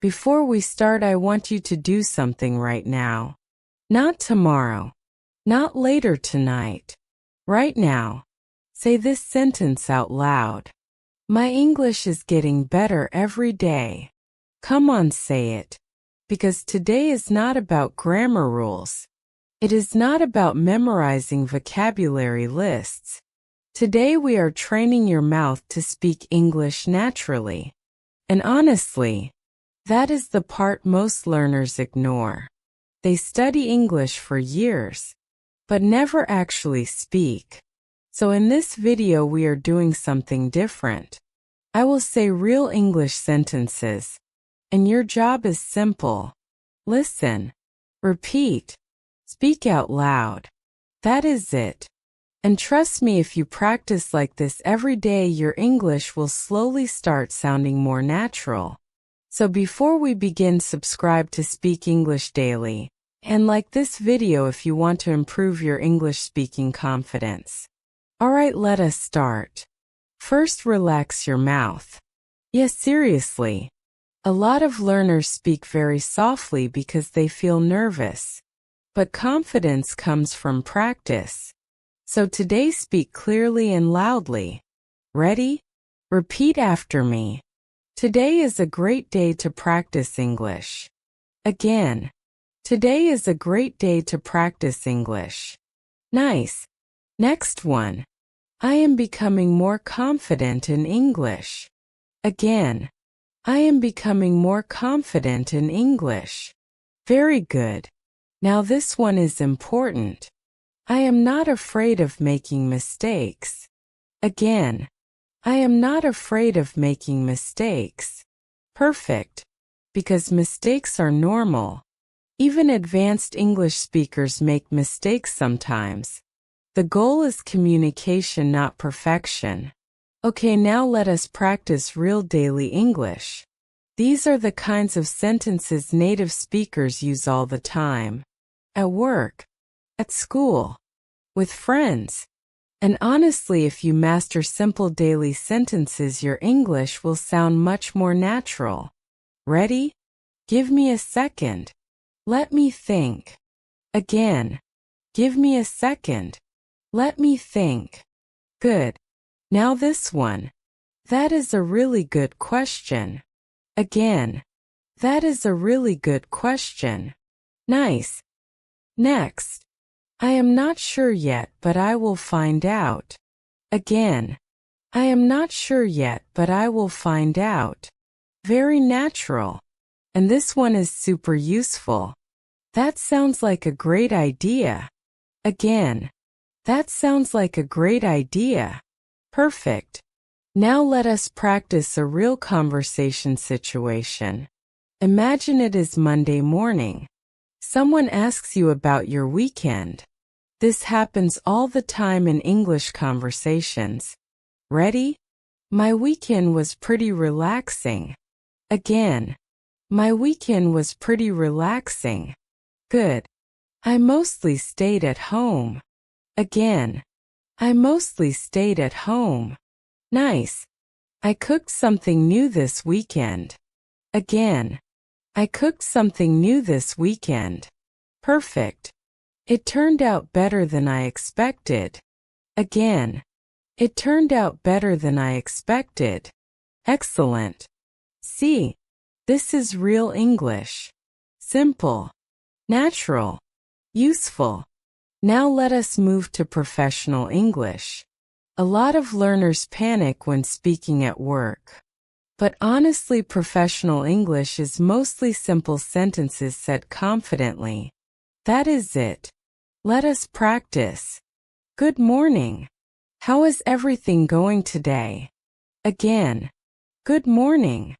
Before we start, I want you to do something right now. Not tomorrow. Not later tonight. Right now. Say this sentence out loud. My English is getting better every day. Come on, say it. Because today is not about grammar rules. It is not about memorizing vocabulary lists. Today we are training your mouth to speak English naturally. And honestly, that is the part most learners ignore. They study English for years, but never actually speak. So in this video we are doing something different. I will say real English sentences, and your job is simple. Listen, repeat, speak out loud. That is it. And trust me, if you practice like this every day, your English will slowly start sounding more natural. So before we begin, subscribe to Speak English Daily, and like this video if you want to improve your English speaking confidence. Alright, let us start. First, relax your mouth. Yes, seriously. A lot of learners speak very softly because they feel nervous. But confidence comes from practice. So today speak clearly and loudly. Ready? Repeat after me. Today is a great day to practice English. Again. Today is a great day to practice English. Nice. Next one. I am becoming more confident in English. Again. I am becoming more confident in English. Very good. Now this one is important. I am not afraid of making mistakes. Again. I am not afraid of making mistakes. Perfect. Because mistakes are normal. Even advanced English speakers make mistakes sometimes. The goal is communication, not perfection. Okay, now let us practice real daily English. These are the kinds of sentences native speakers use all the time. At work. At school. With friends. And honestly, if you master simple daily sentences, your English will sound much more natural. Ready? Give me a second. Let me think. Again. Give me a second. Let me think. Good. Now this one. That is a really good question. Again. That is a really good question. Nice. Next. I am not sure yet, but I will find out. Again. I am not sure yet, but I will find out. Very natural. And this one is super useful. That sounds like a great idea. Again. That sounds like a great idea. Perfect. Now let us practice a real conversation situation. Imagine it is Monday morning. Someone asks you about your weekend. This happens all the time in English conversations. Ready? My weekend was pretty relaxing. Again. My weekend was pretty relaxing. Good. I mostly stayed at home. Again. I mostly stayed at home. Nice. I cooked something new this weekend. Again. I cooked something new this weekend. Perfect. It turned out better than I expected. Again. It turned out better than I expected. Excellent. See, this is real English. Simple. Natural. Useful. Now let us move to professional English. A lot of learners panic when speaking at work. But honestly, professional English is mostly simple sentences said confidently. That is it. Let us practice. Good morning. How is everything going today? Again. Good morning.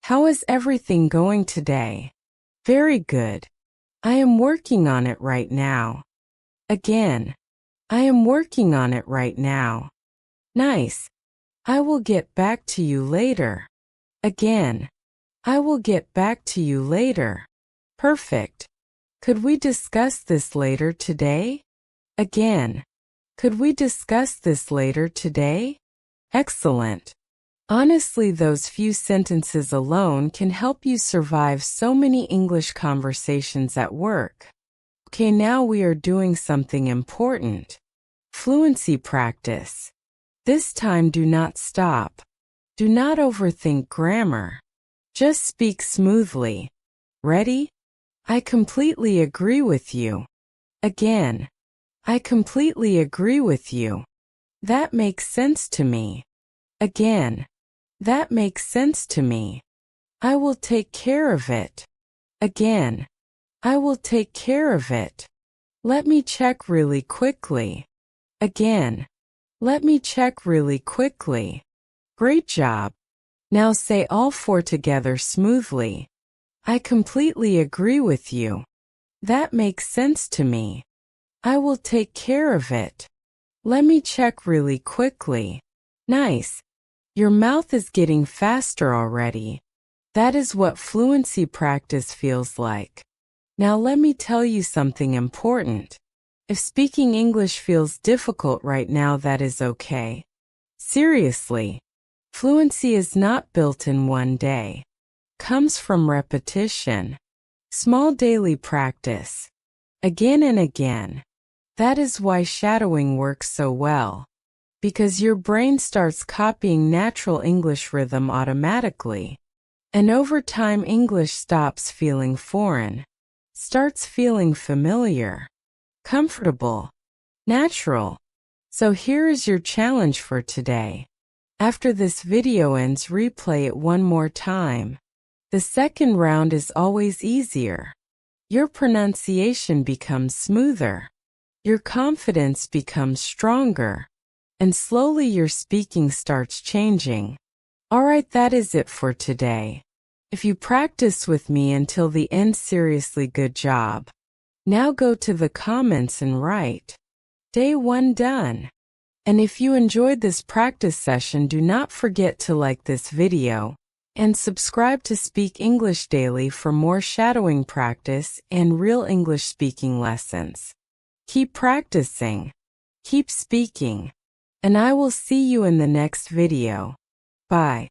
How is everything going today? Very good. I am working on it right now. Again. I am working on it right now. Nice. I will get back to you later. Again. I will get back to you later. Perfect. Could we discuss this later today? Again. Could we discuss this later today? Excellent. Honestly, those few sentences alone can help you survive so many English conversations at work. Okay, now we are doing something important. Fluency practice. This time, do not stop. Do not overthink grammar. Just speak smoothly. Ready? I completely agree with you. Again. I completely agree with you. That makes sense to me. Again. That makes sense to me. I will take care of it. Again. I will take care of it. Let me check really quickly. Again. Let me check really quickly. Great job. Now say all four together smoothly. I completely agree with you. That makes sense to me. I will take care of it. Let me check really quickly. Nice. Your mouth is getting faster already. That is what fluency practice feels like. Now let me tell you something important. If speaking English feels difficult right now, that is okay. Seriously. Fluency is not built in one day. Comes from repetition. Small daily practice. Again and again. That is why shadowing works so well. Because your brain starts copying natural English rhythm automatically. And over time, English stops feeling foreign. Starts feeling familiar. Comfortable. Natural. So here is your challenge for today. After this video ends, replay it one more time. The second round is always easier. Your pronunciation becomes smoother. Your confidence becomes stronger. And slowly your speaking starts changing. Alright, that is it for today. If you practice with me until the end, seriously good job. Now go to the comments and write, Day 1 done. And if you enjoyed this practice session, do not forget to like this video and subscribe to Speak English Daily for more shadowing practice and real English speaking lessons. Keep practicing. Keep speaking. And I will see you in the next video. Bye.